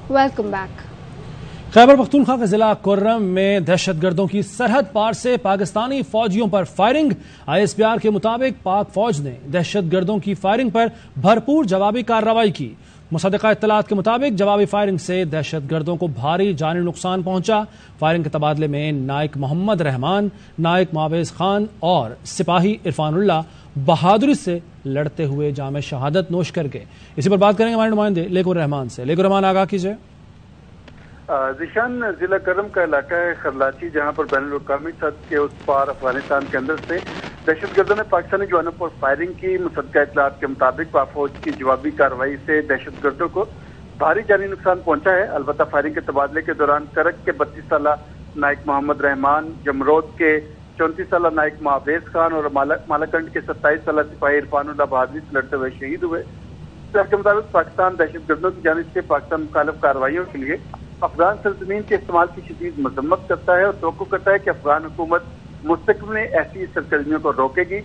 Welcome back. Khyber Pakhtunkhwa के जिला कुर्रम में दहशत गर्दों की सरहद पार से पाकिस्तानी फौजियों पर फायरिंग। ISPR के मुताबिक पाक फौज ने दहशत गर्दों की फायरिंग पर भरपूर जवाबी कार्रवाई की। मुसद्दक़ा इत्तलात के मुताबिक जवाबी फायरिंग से दहशत गर्दों को भारी जानी नुकसान पहुंचा। फायरिंग के तबादले में नाइक मोहम्मद रहमान, नाइक मावेज खान और सिपाही इरफानुल्लाह बहादुरी से लड़ते हुए जाम शहादत नोश कर गए। इसी पर बात करेंगे हमारे नुमाइंदे लेकुर रहमान से। लेकुर रहमान, आगाह कीजिए। जिशान, जिला करम का इलाका है खरलाची, जहां पर बैनुल-अक़वामी सतह के उस पार अफगानिस्तान के अंदर से दहशतगर्दों ने पाकिस्तानी जवानों पर फायरिंग की। मुसद्दक़ा इत्तलात के मुताबिक पाक फौज की जवाबी कार्रवाई से दहशतगर्दों को भारी जानी नुकसान पहुंचा है। अलबत्ता फायरिंग के तबादले के दौरान करक के 32 साल नाइक मोहम्मद रहमान, जमरोद के 34 साल नाइक मावेज खान और मालाकंड के 27 साल सिपाही इरफानुल्लाह बहादुरी से लड़ते हुए शहीद हुए। इसके मुताबिक पाकिस्तान दहशतगर्दों की जानिब से पाकिस्तान मुखालिफ कार्रवाइयों के लिए अफगान सरजमीन के इस्तेमाल की शदीद मजम्मत करता है और तवक्को करता है कि अफगान हुकूमत मुस्तक़बिल में ऐसी सरगर्मियों को रोकेगी।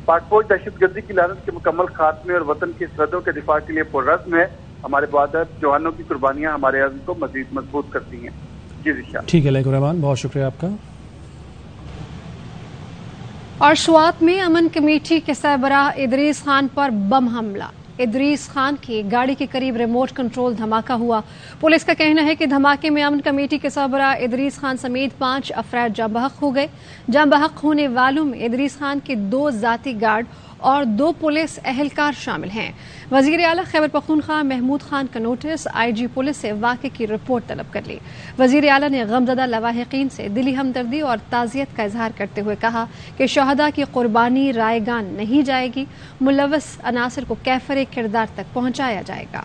पाक फौज दहशतगर्दी की लानत के मुकम्मल खात्मे और वतन की सरहदों के दिफा के लिए पुरअज़्म है। हमारे बहादुर जवानों की कुर्बानियां हमारे अज़्म को मजीद मजबूत करती हैं। जी जिशान। ठीक है लेकुर रहमान, बहुत शुक्रिया आपका। और स्वात में अमन कमेटी के सरबराह इदरीस खान पर बम हमला। इदरीस खान की गाड़ी के करीब रिमोट कंट्रोल धमाका हुआ। पुलिस का कहना है कि धमाके में अमन कमेटी के सरबराह इदरीस खान समेत 5 अफराद जाँ बहक हो गए। जाँ बहक होने वालों में इदरीस खान के 2 जाती गार्ड और 2 पुलिस एहलकार शामिल हैं। वजीर आला खैबर पख्तूनख्वा महमूद खान का नोटिस IG पुलिस से वाक़े की रिपोर्ट तलब कर ली। वजीर आला ने गमज़दा लवाहिकीन से दिली हमदर्दी और ताज़ियत का इजहार करते हुए कहा कि शहदा की कुर्बानी रायगान नहीं जाएगी, मुलव्वस अनासर को कैफर किरदार तक पहुँचाया जाएगा।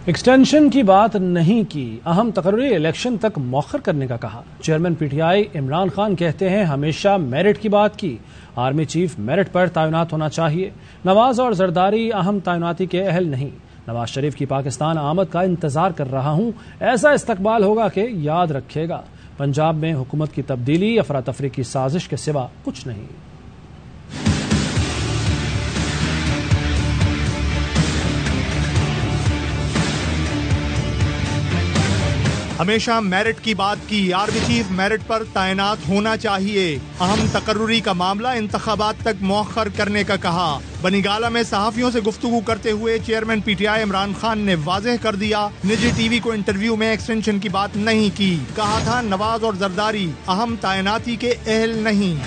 एक्सटेंशन की बात नहीं की, अहम तकर्री इलेक्शन तक मौखर करने का कहा। चेयरमैन PTI इमरान खान कहते हैं हमेशा मेरिट की बात की, आर्मी चीफ मेरिट पर तैनात होना चाहिए। नवाज और जरदारी अहम तैनाती के अहल नहीं। नवाज शरीफ की पाकिस्तान आमद का इंतजार कर रहा हूं, ऐसा इस्तकबाल होगा कि याद रखेगा। पंजाब में हुकूमत की तब्दीली अफरा तफरी की साजिश के सिवा कुछ नहीं। हमेशा मेरिट की बात की, आर्मी चीफ मेरिट पर तैनात होना चाहिए। अहम तकर्रुरी का मामला इंतखाबात तक मौखर करने का कहा। बनीगाला में सहाफियों से गुफ्तगू करते हुए चेयरमैन PTI इमरान खान ने वाज़ेह कर दिया, निजी TV को इंटरव्यू में एक्सटेंशन की बात नहीं की। कहा था नवाज और जरदारी अहम तैनाती के अहल नहीं।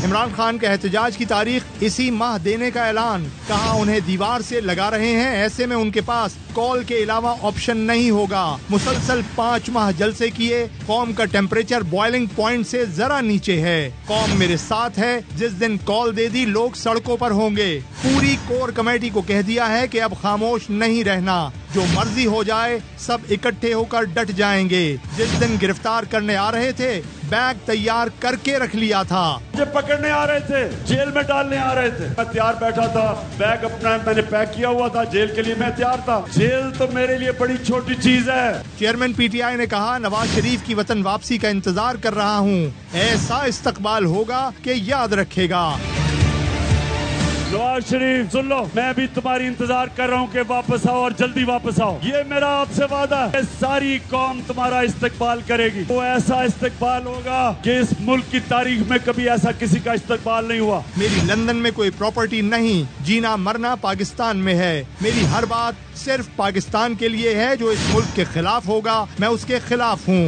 इमरान खान के एहतजाज की तारीख इसी माह देने का ऐलान। कहा उन्हें दीवार से लगा रहे हैं, ऐसे में उनके पास कॉल के अलावा ऑप्शन नहीं होगा। मुसलसल 5 माह जलसे किए, कौम का टेम्परेचर बॉइलिंग पॉइंट से जरा नीचे है। कौम मेरे साथ है, जिस दिन कॉल दे दी लोग सड़कों पर होंगे। पूरी कोर कमेटी को कह दिया है कि अब खामोश नहीं रहना, जो मर्जी हो जाए सब इकट्ठे होकर डट जाएंगे। जिस दिन गिरफ्तार करने आ रहे थे बैग तैयार करके रख लिया था। मुझे पकड़ने आ रहे थे, जेल में डालने आ रहे थे, मैं तैयार बैठा था, बैग अपना मैंने पैक किया हुआ था, जेल के लिए मैं तैयार था। जेल तो मेरे लिए बड़ी छोटी चीज है। चेयरमैन PTI ने कहा नवाज शरीफ की वतन वापसी का इंतजार कर रहा हूँ, ऐसा इस्तकबाल होगा कि याद रखेगा। नवाज शरीफ सुन लो, मैं भी तुम्हारी इंतजार कर रहा हूँ कि वापस आओ और जल्दी वापस आओ। ये मेरा आपसे वादा है, सारी कौम तुम्हारा इस्तकबाल करेगी। वो ऐसा इस्तकबाल होगा कि इस मुल्क की तारीख में कभी ऐसा किसी का इस्तकबाल नहीं हुआ। मेरी लंदन में कोई प्रॉपर्टी नहीं, जीना मरना पाकिस्तान में है। मेरी हर बात सिर्फ पाकिस्तान के लिए है। जो इस मुल्क के खिलाफ होगा मैं उसके खिलाफ हूँ।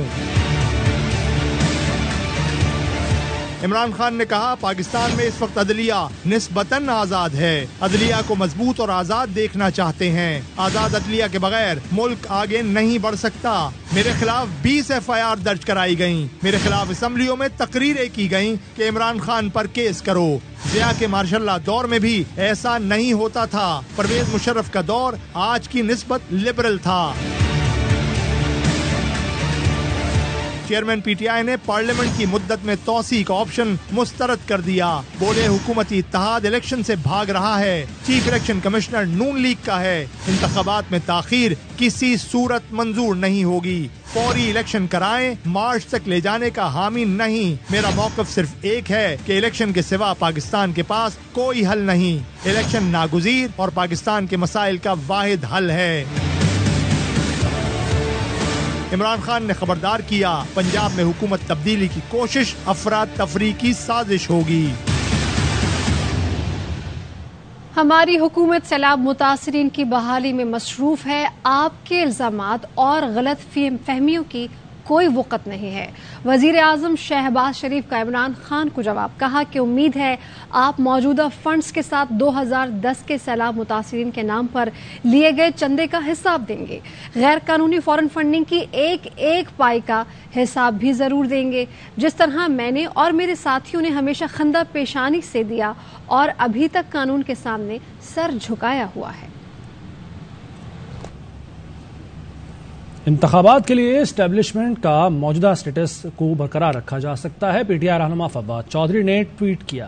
इमरान खान ने कहा पाकिस्तान में इस वक्त अदलिया निस्बतन आजाद है। अदलिया को मजबूत और आजाद देखना चाहते हैं। आजाद अदलिया के बगैर मुल्क आगे नहीं बढ़ सकता। मेरे खिलाफ 20 FIR दर्ज कराई गयी। मेरे खिलाफ असम्बलियों में तकरीरें की गयी कि इमरान खान पर केस करो। ज़िया के मार्शल दौर में भी ऐसा नहीं होता था। परवेज मुशर्रफ का दौर आज की निस्बत लिबरल था। चेयरमैन PTI ने पार्लियामेंट की मुद्दत में तौसी का ऑप्शन मुस्तरद कर दिया। बोले हुकूमती इत्तेहाद इलेक्शन से भाग रहा है। चीफ इलेक्शन कमिश्नर नून लीग का है। इंतखाबात में ताखीर किसी सूरत मंजूर नहीं होगी। فوری الیکشن کرائیں، مارچ تک لے جانے کا حامی نہیں۔ میرا موقف صرف ایک ہے کہ الیکشن کے سوا پاکستان کے پاس کوئی حل نہیں۔ الیکشن ناگزیر اور پاکستان کے مسائل کا واحد حل ہے۔ عمران خان نے خبردار کیا، پنجاب میں حکومت تبدیلی کی کوشش افراتفری کی سازش ہوگی۔ ہماری حکومت سیلاب متاثرین کی بحالی میں مصروف ہے، آپ کے الزامات اور غلط فہمیوں کی کوئی وقت نہیں ہے۔ وزیر اعظم شہباز شریف کا عمران خان کو جواب، کہا کہ امید ہے آپ موجودہ فنڈز کے ساتھ 2010 کے سیلاب متاثرین کے نام پر لیے گئے چندے کا حساب دیں گے، غیر قانونی فورن فنڈنگ کی ایک پائی کا حساب بھی ضرور دیں گے، جس طرح میں نے اور میرے ساتھیوں نے ہمیشہ خندہ پیشانی سے دیا اور ابھی تک قانون کے سامنے سر جھکایا ہوا ہے۔ انتخابات کے لیے اسٹیبلشمنٹ کا موجودہ سٹیٹس کو برقرار رکھا جا سکتا ہے، پی ٹی آئی رہنما فواد چودھری نے ٹویٹ کیا۔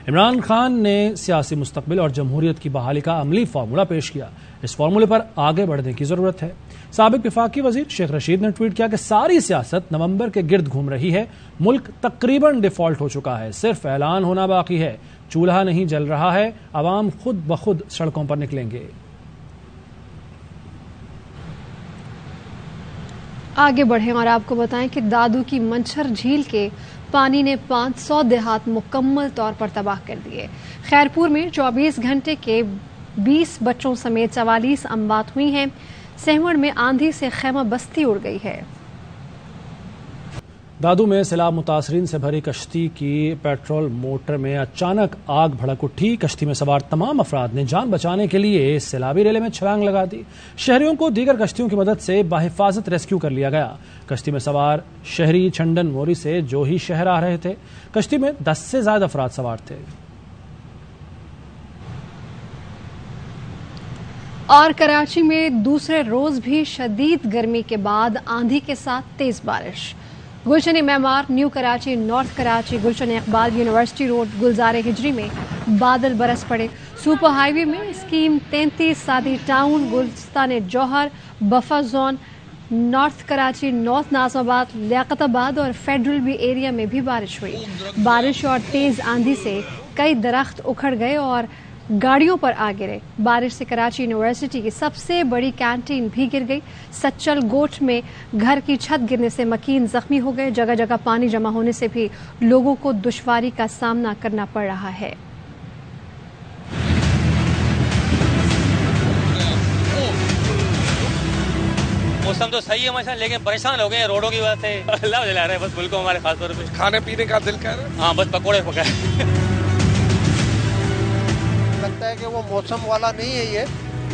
عمران خان نے سیاسی مستقبل اور جمہوریت کی بحالی کا عملی فارمولہ پیش کیا، اس فارمولے پر آگے بڑھنے کی ضرورت ہے۔ سابق وفاقی وزیر شیخ رشید نے ٹویٹ کیا کہ ساری سیاست نومبر کے گرد گھوم رہی ہے، ملک تقریباً ڈیفالٹ ہو چکا ہے، صرف اعلان ہونا باقی ہے، چولہا نہیں جل رہا ہے، عوام خود بخود سڑکوں پر نکلیں گے۔ آگے بڑھیں اور آپ کو بتائیں کہ دادو کی منچھر جھیل کے پانی نے 500 دیہات مکمل طور پر تباہ کر دیے۔ خیرپور میں 24 گھنٹے کے 20 بچوں سمیت 44 اموات ہوئی ہیں۔ سہوڑ میں آندھی سے خیمہ بستی اڑ گئی ہے۔ دادو میں سیلاب متاثرین سے بھری کشتی کی پیٹرول موٹر میں اچانک آگ بھڑک اٹھی، کشتی میں سوار تمام افراد نے جان بچانے کے لیے سیلابی ریلے میں چھلانگ لگا دی۔ شہریوں کو دیگر کشتیوں کی مدد سے بحفاظت ریسکیو کر لیا گیا۔ کشتی میں سوار شہری چھنڈن موری سے جو ہی شہر آ رہے تھے، کشتی میں 10 سے زائد افراد سوار تھے۔ اور کراچی میں دوسرے روز بھی شدید گرمی کے بعد آندھی کے ساتھ تیز بارش۔ گلشن معمار، new Karachi, north Karachi, Gulshan Iqbal university road, گلزار ہجری میں بادل برس پڑے۔ سپر ہائی وے میں scheme 33، Saadi town, Gulistan Jauhar, buffer zone, north Karachi, north Nazimabad, لیاقت آباد اور فیڈرل بی ایریا میں بھی بارش ہوئی۔ بارش اور تیز آندھی سے کئی درخت اکھڑ گئے اور گاڑیوں پر آ گرے۔ بارش سے کراچی یونیورسٹی کی سب سے بڑی کینٹین بھی گر گئی۔ سچل گوٹ میں گھر کی چھت گرنے سے مکین زخمی ہو گئے۔ جگہ جگہ پانی جمع ہونے سے بھی لوگوں کو دشواری کا سامنا کرنا پڑ رہا ہے۔ موسم تو صحیح ہے ماشاءاللہ، لیکن پریشان ہو گئے ہیں روڈوں کی وجہ سے۔ اللہ جلا رہا ہے بس ملک کو ہمارے، خاص طور پہ کھانے پینے کا دل کر رہا ہے۔ ہاں بس پکوڑے پکائے۔ لگتا ہے کہ وہ موسم والا نہیں ہے،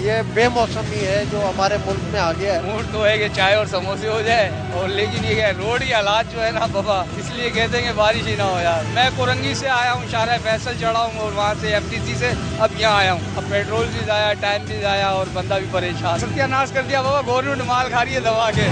یہ بے موسمی ہے جو ہمارے ملک میں آ گیا ہے۔ موڈ تو ہے کہ چائے اور سموسے ہو جائے، اور لیکن یہ روڈ کی حالات جو ہے نا بابا، اس لیے کہتے ہیں کہ بارش ہی نہ ہو یار۔ میں کورنگی سے آیا ہوں، شارع فیصل چڑھا ہوں اور وہاں سے ایم ٹی سی سے اب یہاں آیا ہوں۔ اب پیٹرول بھی ضائع، ٹائم بھی ضائع اور بندہ بھی پریشان۔ ستیہ ناش کر دیا بابا، گورنمنٹ مال کھا رہی ہے دبا کے۔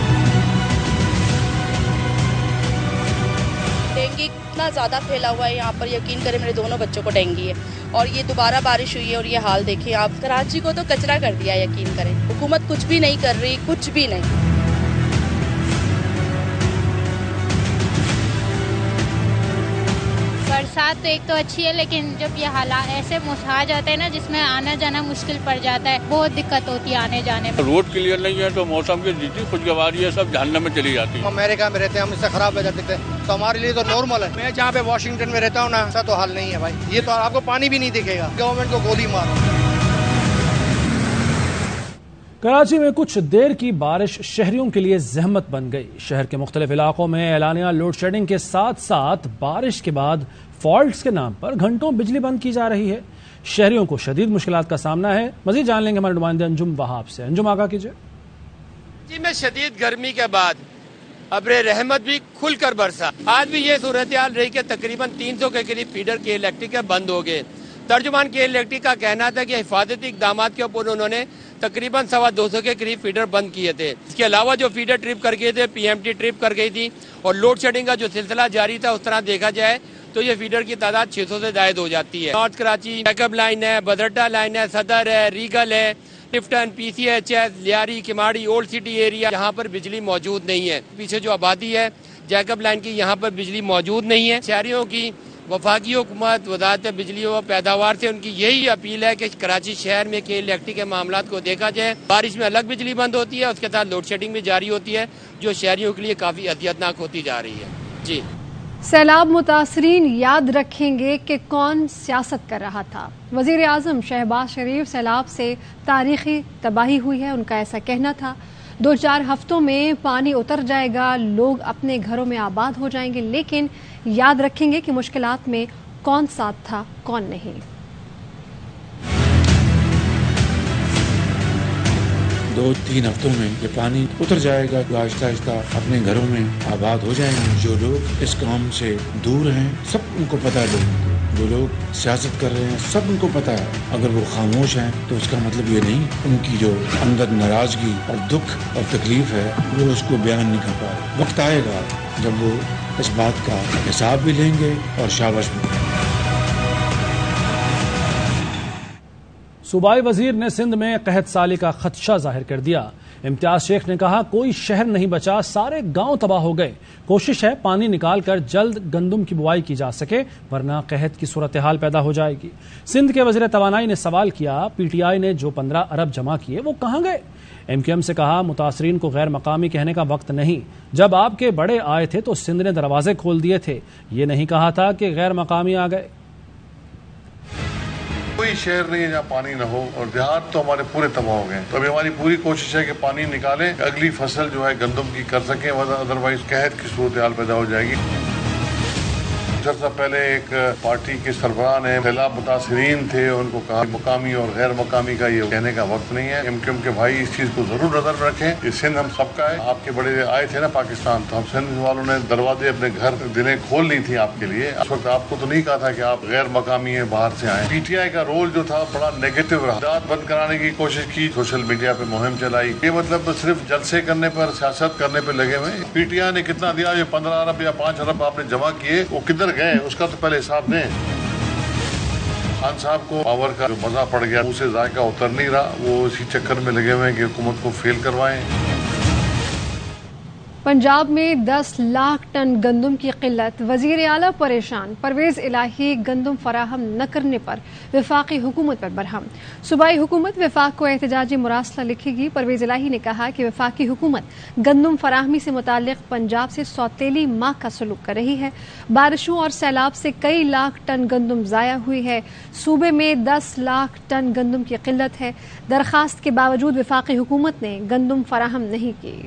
ڈینگی اتنا زیادہ پھیلا ہوا ہے یہاں پر، یقین کریں میرے دونوں بچوں کو ڈینگی ہے، اور یہ دوبارہ بارش ہوئی ہے اور یہ حال دیکھیں آپ۔ کراچی کو تو کچرا کر دیا، یقین کریں حکومت کچھ بھی نہیں کر رہی، کچھ بھی نہیں۔ برسات تو ایک تو اچھی ہے، لیکن جب یہ حالات ایسے آ جاتے ہیں نا جس میں آنا جانا مشکل پڑ جاتا ہے، بہت دقت ہوتی ہے آنے جانے میں۔ روڈ کلیئر نہیں ہے تو موسم کی جتنی خوشگواری ہے سب جہنم میں چلی جاتی ہے۔ امریکہ میں رہتے ہیں، ہم اس سے خراب ہو جاتے تھے تو ہمارے لیے تو نارمل ہے۔ میں جہاں پہ واشنگٹن میں رہتا ہوں نا، ایسا تو حال نہیں ہے بھائی، یہ تو آپ کو پانی بھی نہیں دکھے گا، گورنمنٹ کو گولی مارو۔ کراچی میں کچھ دیر کی بارش شہریوں کے لیے زحمت بن گئی۔ شہر کے مختلف علاقوں میں اعلانیہ لوڈ شیڈنگ کے ساتھ ساتھ بارش کے بعد فالٹس کے نام پر گھنٹوں بجلی بند کی جا رہی ہے۔ شہریوں کو شدید مشکلات کا سامنا ہے۔ مزید جان لیں گے ہمارے نمائندے انجم وہاب سے۔ انجم آگاہ کیجیے۔ جی میں شدید گرمی کے بعد ابر رحمت بھی کھل کر برسا۔ آج بھی یہ صورتحال رہی کہ تقریباً 300 کے قریب فیڈر کے الیکٹرک بند ہو گئے۔ ترجمان کے الیکٹرک کا کہنا تھا کہ حفاظتی اقدامات کے اوپر انہوں نے تقریباً 250 کے قریب فیڈر بند کیے تھے۔ اس کے علاوہ جو فیڈر ٹرپ کر گئے تھے، پی ایم ٹی ٹرپ کر گئی تھی، اور لوڈ شیڈنگ کا جو سلسلہ جاری تھا اس طرح دیکھا جائے تو یہ فیڈر کی تعداد 600 سے زائد ہو جاتی ہے۔ North Karachi back up line ہے، بدرٹا لائن ہے، صدر ہے، ریگل ہے، Clifton, PCHS, Lyari, Keamari, old city area, यहाँ पर बिजली मौजूद नहीं है। पीछे जो आबादी है जैकब लाइन की, यहाँ पर बिजली मौजूद नहीं है। शहरियों की वफाकी हुकूमत, वजारत बिजली व पैदावार से उनकी यही अपील है कि कराची शहर में के इलेक्ट्रिक के मामलात को देखा जाए। बारिश में अलग बिजली बंद होती है, उसके साथ लोड शेडिंग भी जारी होती है, जो शहरियों के लिए काफ़ी अजियतनाक होती जा रही है। जी, सैलाब मुतासरीन याद रखेंगे कि कौन सियासत कर रहा था। वजीर आजम शहबाज शरीफ, सैलाब से तारीखी तबाही हुई है, उनका ऐसा कहना था। 2-4 हफ्तों में पानी उतर जाएगा, लोग अपने घरों में आबाद हो जाएंगे, लेकिन याद रखेंगे कि मुश्किलात में कौन साथ था कौन नहीं। 2-3 हफ्तों में ये पानी उतर जाएगा, तो आहिस्ता आहिस्ता अपने घरों में आबाद हो जाएंगे। जो लोग इस काम से दूर हैं सब उनको पता है, जो लोग सियासत कर रहे हैं सब उनको पता है। अगर वो खामोश हैं तो उसका मतलब ये नहीं, उनकी जो अंदर नाराजगी और दुख और तकलीफ है वो उसको बयान नहीं कर पा रहे। वक्त आएगा जब वो इस बात का हिसाब भी लेंगे और शाबाश भी। सूबाई वजीर ने सिंध में कहत साली का खदशा जाहिर कर दिया। इम्तियाज शेख ने कहा, कोई शहर नहीं बचा, सारे गांव तबाह हो गए। कोशिश है पानी निकाल कर जल्द गंदम की बुआई की जा सके, वरना कहत की सूरत हाल पैदा हो जाएगी। सिंध के वजीर तवानाई ने सवाल किया, PTI ने जो 15 अरब जमा किए वो कहां गए? MQM से कहा, मुतासरीन को गैर मकामी कहने का वक्त नहीं। जब आपके बड़े आए थे तो सिंध ने दरवाजे खोल दिए थे, ये नहीं कहा था कि गैर मकामी आ गए। कोई शहर नहीं है जहाँ पानी न हो, और देहात तो हमारे पूरे तबाह हो गए। तो अभी हमारी पूरी कोशिश है कि पानी निकालें, अगली फसल जो है गंदम की कर सकें, अदरवाइज कहत की सूरत हाल पैदा हो जाएगी। जैसा पहले एक पार्टी के सरबराह ने सैलाब मुतासरीन थे, उनको कहा मुकामी और गैर मकामी का ये कहने का वक्त नहीं है। MQM के भाई इस चीज को जरूर नजर में रखें। ये सिंध हम सबका है। आपके बड़े आए थे ना पाकिस्तान, तो हम सिंध वालों ने दरवाजे अपने घर दिलें खोल ली थी आपके लिए। उस वक्त आपको तो नहीं कहा था कि आप गैर मकामी है, बाहर से आए। PTI का रोल जो था बड़ा नेगेटिव रहा, दाद बंद कराने की कोशिश की, सोशल मीडिया पे मुहिम चलाई। ये मतलब सिर्फ जलसे करने पर, सियासत करने पर लगे हुए। PTI ने कितना दिया? ये 15 अरब या 5 अरब आपने जमा किए, वो किधर गए उसका तो पहले हिसाब दें। खान साहब को पावर का जो मजा पड़ गया, उसे जायका उतर नहीं रहा, वो इसी चक्कर में लगे हुए हैं कि हुकूमत को फेल करवाएं। पंजाब में 10 लाख टन गंदम की किल्लत, वजीर आला परेशान। परवेज इलाही गंदम फराहम न करने पर वफाकी हुकूमत पर बरहम। सूबाई हुकूमत वफाक को एहतजाजी मुरासला लिखेगी। परवेज इलाही ने कहा कि वफाकी हुकूमत गंदम फराहमी से मुताल्लिक पंजाब से सौतेली माह का सलूक कर रही है। बारिशों और सैलाब से कई लाख टन गंदम ज़ाया हुई है। सूबे में 10 लाख टन गंदम की किल्लत है। दरखास्त के बावजूद वफाकी हुकूमत ने गंदम फराहम नहीं की।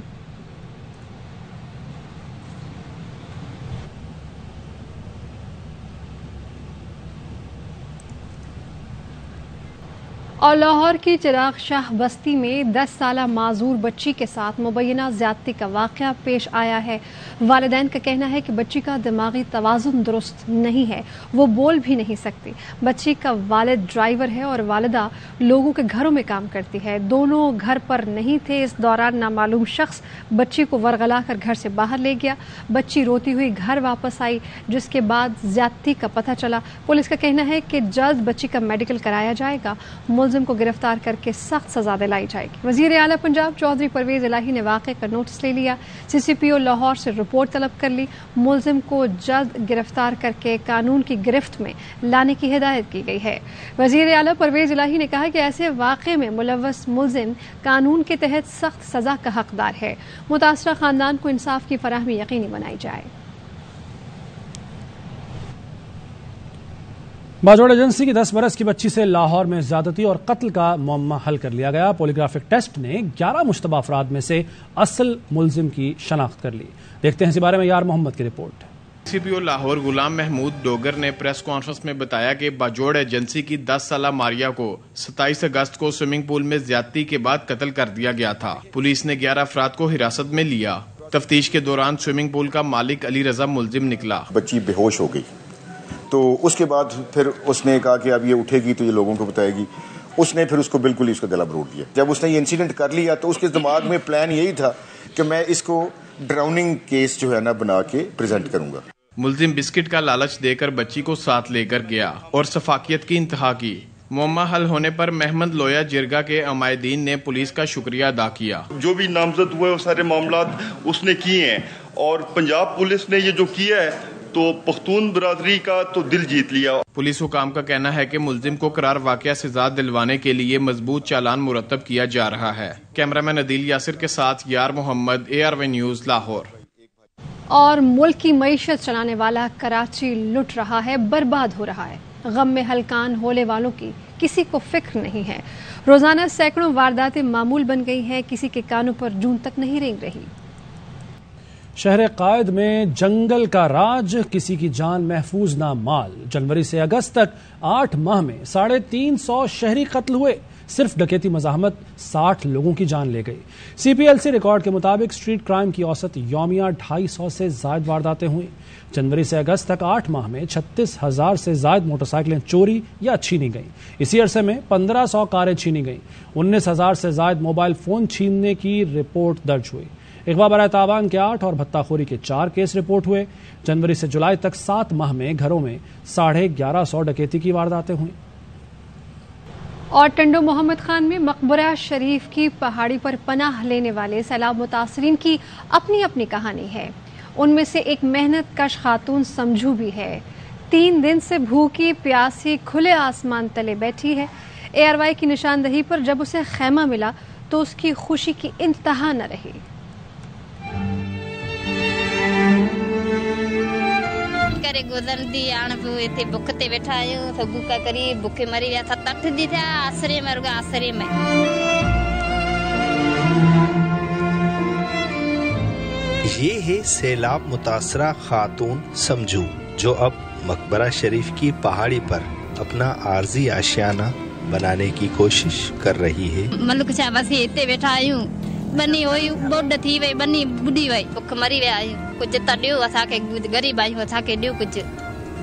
और लाहौर की चिराग शाह बस्ती में 10 साला माजूर बच्ची के साथ मुबैना ज्यादती का वाक़या पेश आया है। वालिदैन का कहना है कि बच्ची का दिमागी तवाज़ुन दुरुस्त नहीं है, वो बोल भी नहीं सकती। बच्ची का वालिद ड्राइवर है और वालिदा लोगों के घरों में काम करती है। दोनों घर पर नहीं थे। इस दौरान नामालूम शख्स बच्ची को वरगला कर घर से बाहर ले गया। बच्ची रोती हुई घर वापस आई, जिसके बाद ज्यादती का पता चला। पुलिस का कहना है कि जल्द बच्ची का मेडिकल कराया जाएगा। मुलजिम को गिरफ्तार करके सख्त सजा दिलाई जाएगी। वजीर आला पंजाब चौधरी परवेज इलाही ने वाक़े का नोटिस ले लिया। CCPO लाहौर से रिपोर्ट तलब कर ली। मुलजिम को जल्द गिरफ्तार करके कानून की गिरफ्त में लाने की हिदायत की गई है। वजीर आला परवेज इलाही ने कहा कि ऐसे वाक़े में मुलव्वस मुलजिम कानून के तहत सख्त सजा का हकदार है। मुतासरा खानदान को इंसाफ की फराहमी यकीनी बनाई जाए। बाजोड़ एजेंसी की 10 बरस की बच्ची से लाहौर में ज्यादती और कत्ल का मुअम्मा हल कर लिया गया। पॉलीग्राफिक टेस्ट ने 11 मुश्तबा अफराद में से असल मुलजिम की शनाख्त कर ली। देखते हैं इस बारे में यार मोहम्मद की रिपोर्ट। CPO लाहौर गुलाम महमूद डोगर ने प्रेस कॉन्फ्रेंस में बताया कि बाजोड़ एजेंसी की 10 साला मारिया को 27 अगस्त को स्विमिंग पूल में ज्यादती के बाद कत्ल कर दिया गया था। पुलिस ने 11 अफराद को हिरासत में लिया। तफ्तीश के दौरान स्विमिंग पूल का मालिक अली रजा मुलजिम निकला। बच्ची बेहोश हो गई, तो उसके बाद फिर उसने कहा कि अब ये उठेगी तो ये लोगों को बताएगी। उसने फिर उसको बिल्कुल ही उसका गला मरोड़ दिया। जब उसने ये इंसिडेंट कर लिया तो उसके दिमाग में प्लान यही था कि मैं इसको ड्राउनिंग केस जो है ना बना के प्रेजेंट करूंगा। मुलजिम बिस्किट का लालच देकर बच्ची को साथ लेकर गया और सफाकियत की इंतहा की। मुअम्मा हल होने पर महमद लोया जिरगा के अमायदीन ने पुलिस का शुक्रिया अदा किया। जो भी नामजद हुए वो सारे मामलात उसने किए हैं और पंजाब पुलिस ने ये जो किया है तो पख्तून बरादरी का तो दिल जीत लिया। पुलिस हुकाम का कहना है कि मुल्जिम को करार वाक़या सजा दिलवाने के लिए मजबूत चालान मुरतब किया जा रहा है। कैमरामैन अदील यासिर के साथ यार मोहम्मद, ARY न्यूज़, लाहौर। और मुल्क की मईशत चलाने वाला कराची लुट रहा है, बर्बाद हो रहा है। गम में हलकान होने वालों की किसी को फिक्र नहीं है। रोजाना सैकड़ों वारदातें मामूल बन गई हैं, किसी के कानों पर जून तक नहीं रेंग रही। शहर कायद में जंगल का राज, किसी की जान महफूज ना माल। जनवरी से अगस्त तक 8 माह में 350 शहरी कत्ल हुए। सिर्फ डकैती मज़ाहमत 60 लोगों की जान ले गई। CPLC रिकॉर्ड के मुताबिक स्ट्रीट क्राइम की औसत यौमिया 250 से ज़ायद वारदातें हुई। जनवरी से अगस्त तक 8 माह में 36,000 से ज़ायद मोटरसाइकिलें चोरी या छीनी गईं। इसी अरसे में 1500 कारें छीनी गईं। 19,000 से ज़ायद मोबाइल फ़ोन छीनने की रिपोर्ट दर्ज हुई। इग़वा बराए तावान के 8 और भत्ताखोरी के 4 केस रिपोर्ट हुए। जनवरी से जुलाई तक 7 माह में घरों में 1150 डकैती की वारदातें हुई। और टंडो मोहम्मद खान में मकबरा शरीफ की पहाड़ी पर पनाह लेने वाले सैलाब मुतासरीन की अपनी अपनी कहानी है। उनमें से एक मेहनत कश खातून समझू भी है। 3 दिन से भूखी प्यासी खुले आसमान तले बैठी है। ARY की निशानदही पर जब उसे खैमा मिला तो उसकी खुशी की इंतहा न रही। करे गुजर दी आण पे इथे बुख ते बैठा आयो सगू का करी बुखे मरी विया 7-8 दी था आसरे में रुगा आसरे में। ये है सैलाब मुतासरा खातून समझू, जो अब मकबरा शरीफ की पहाड़ी पर अपना आर्जी आशियाना बनाने की कोशिश कर रही है। मलुक छा बस इते बैठा आयूं बनी होई बोड थी वई बनी बुढ़ी वई बुख मरी विया आयूं कुछ त ॾियो असांखे गरीब आहियूं असांखे ॾियो कुछ।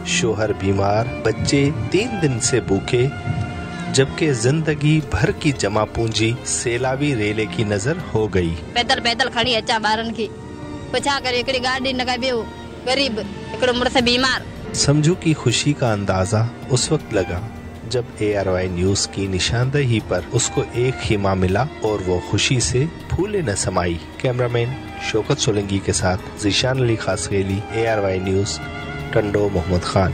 शोहर बीमार, बच्चे 3 दिन से भूखे, जबकि जिंदगी भर की जमा पूंजी सैलाबी रेले की नजर हो गई। पैदल पैदल खड़ी अचा ॿारनि खे पुछा करे हिकिड़ी गाॾी न काई ॿियो गरीब हिकिड़ो मुड़ुस बीमार। समझू की खुशी का अंदाजा उस वक्त लगा जब ARY न्यूज़ की निशानदही पर उसको एक खीमा मिला और वो खुशी से फूले न समाई। कैमरामैन शौकत सोलंकी के साथ ज़ीशान अली खासगेली, ARY न्यूज़, टंडो मोहम्मद खान।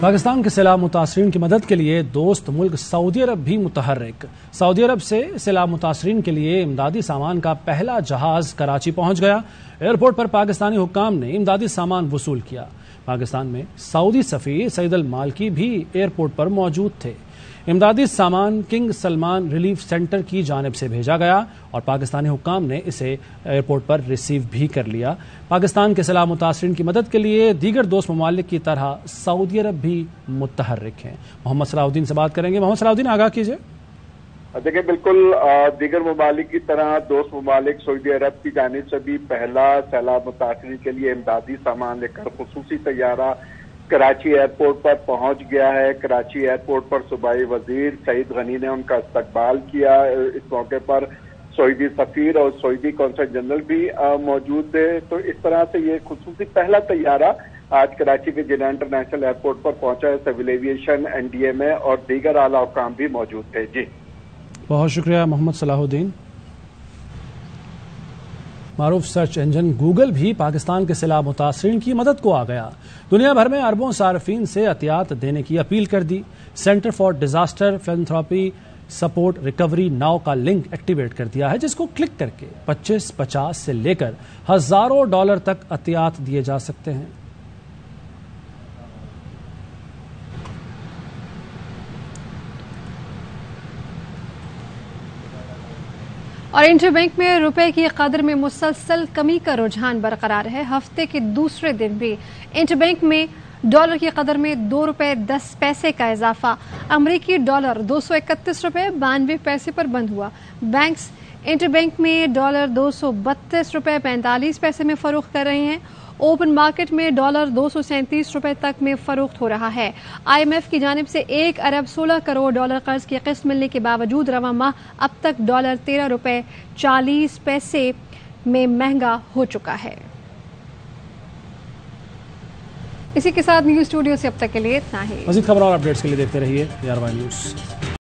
पाकिस्तान के सैलाब मुतासरीन की मदद के लिए दोस्त मुल्क सऊदी अरब भी मुतहर्रिक। सऊदी अरब से सैलाब मुतासरीन के लिए इमदादी सामान का पहला जहाज कराची पहुंच गया। एयरपोर्ट पर पाकिस्तानी हुक्काम ने इमदादी सामान वसूल किया। पाकिस्तान में सऊदी सफ़ीर सईद अल मालकी भी एयरपोर्ट पर मौजूद थे। इमदादी सामान किंग सलमान रिलीफ सेंटर की जानिब से भेजा गया और पाकिस्तानी हुक्काम ने इसे एयरपोर्ट पर रिसीव भी कर लिया। पाकिस्तान के सैलाब मुतासरीन की मदद के लिए दीगर दोस्त ममालिक की तरह सऊदी अरब भी मुतहर्रिक हैं। मोहम्मद सलाहुद्दीन से बात करेंगे। मोहम्मद सलाहुद्दीन, आगाह कीजिए। देखिए, बिल्कुल दीगर ममालिक की तरह दोस्त ममालिक सऊदी अरब की जानिब से भी पहला सैलाब मुतासरीन के लिए इमदादी सामान लेकर खुसूसी तैयारा कराची एयरपोर्ट पर पहुंच गया है। कराची एयरपोर्ट पर सूबाई वजीर सईद गनी ने उनका इस्तकबाल किया। इस मौके पर सऊदी सफीर और सऊदी कौंसल जनरल भी मौजूद थे। तो इस तरह से ये खुसूसी पहला तैयारा आज कराची के जिन्ना इंटरनेशनल एयरपोर्ट पर पहुंचा है। सिविल एविएशन, NDMA और दीगर आला हुक्काम भी मौजूद थे। जी, बहुत शुक्रिया मोहम्मद सलाहुद्दीन। मारूफ सर्च इंजन गूगल भी पाकिस्तान के सैलाब मुतासरीन की मदद को आ गया। दुनिया भर में अरबों सार्फिन से एहतियात देने की अपील कर दी। Center for disaster philanthropy support recovery now का लिंक एक्टिवेट कर दिया है, जिसको क्लिक करके 25, 50 से लेकर हजारों डॉलर तक एहतियात दिए जा सकते हैं। और इंटरबैंक में रुपए की कदर में मुसलसल कमी का रुझान बरकरार है। हफ्ते के दूसरे दिन भी इंटरबैंक में डॉलर की कदर में 2 रुपए 10 पैसे का इजाफा। अमरीकी डॉलर 231 रुपए 92 पैसे पर बंद हुआ। बैंक्स इंटरबैंक में डॉलर 232 रुपए 45 पैसे में फरोख्त कर रहे हैं। ओपन मार्केट में डॉलर 237 रुपए तक में फरोख्त हो रहा है। IMF की जानिब से 1 अरब 16 करोड़ डॉलर कर्ज की किस्त मिलने के बावजूद रवां माह अब तक डॉलर 13 रुपए 40 पैसे में महंगा हो चुका है। इसी के साथ न्यूज स्टूडियो से अब तक के लिए इतना ही। मज़ीद खबरों और अपडेट्स के लिए देखते रहिए ARY न्यूज़।